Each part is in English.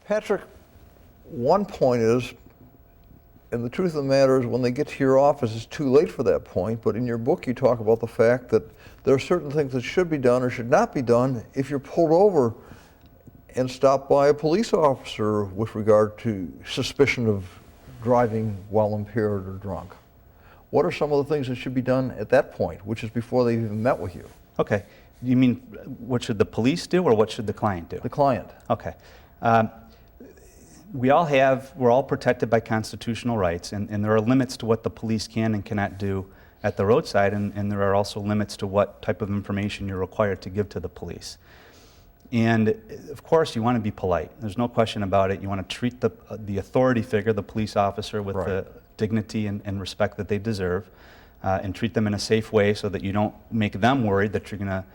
Patrick, one point is, and the truth of the matter is when they get to your office, it's too late for that point, but in your book you talk about the fact that there are certain things that should be done or should not be done if you're pulled over and stopped by a police officer with regard to suspicion of driving while impaired or drunk. What are some of the things that should be done at that point, which is before they've even met with you? Okay. You mean what should the police do or what should the client do? The client. Okay. We're all protected by constitutional rights, and there are limits to what the police can and cannot do at the roadside, and there are also limits to what type of information you're required to give to the police. And of course, you want to be polite. There's no question about it. You want to treat the authority figure, the police officer, with the dignity and respect that they deserve, and treat them in a safe way so that you don't make them worried that you're going to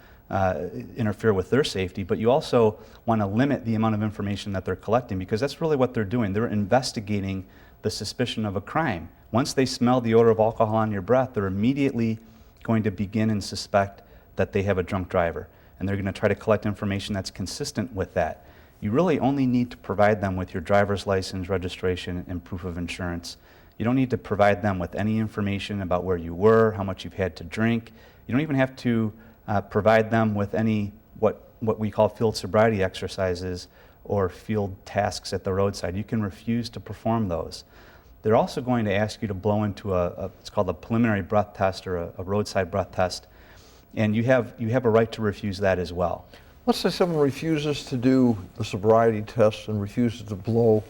interfere with their safety. But you also want to limit the amount of information that they're collecting, because that's really what they're doing. They're investigating the suspicion of a crime. Once they smell the odor of alcohol on your breath, they're immediately going to begin and suspect that they have a drunk driver. And they're going to try to collect information that's consistent with that. You really only need to provide them with your driver's license, registration, and proof of insurance. You don't need to provide them with any information about where you were, how much you've had to drink. You don't even have to provide them with any what we call field sobriety exercises or field tasks at the roadside. You can refuse to perform those. They're also going to ask you to blow into it's called a preliminary breath test or a roadside breath test. And you have a right to refuse that as well. Let's say someone refuses to do the sobriety test and refuses to blow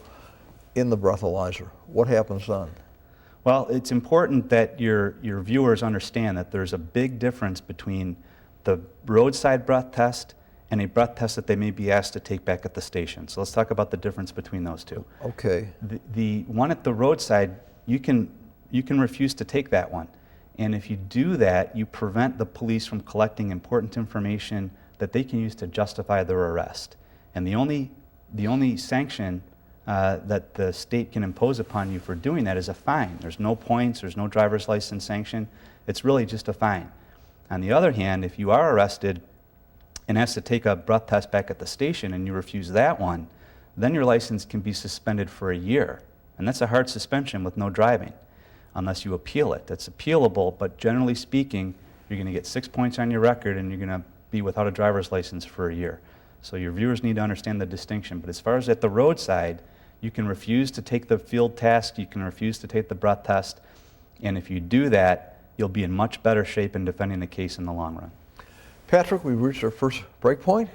in the breathalyzer. What happens then? Well, it's important that your viewers understand that there's a big difference between the roadside breath test and a breath test that they may be asked to take back at the station. So let's talk about the difference between those two. Okay. The one at the roadside, you can refuse to take that one. And if you do that, you prevent the police from collecting important information that they can use to justify their arrest. And the only sanction that the state can impose upon you for doing that is a fine. There's no points, there's no driver's license sanction. It's really just a fine. On the other hand, if you are arrested and asked to take a breath test back at the station and you refuse that one, then your license can be suspended for a year. And that's a hard suspension with no driving, unless you appeal it. That's appealable, but generally speaking, you're going to get 6 points on your record and you're going to be without a driver's license for a year. So your viewers need to understand the distinction. But as far as at the roadside, you can refuse to take the field task, you can refuse to take the breath test, and if you do that, you'll be in much better shape in defending the case in the long run. Patrick, we've reached our first break point.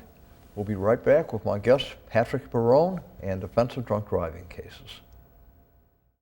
We'll be right back with my guest, Patrick Barone, and defensive drunk driving cases.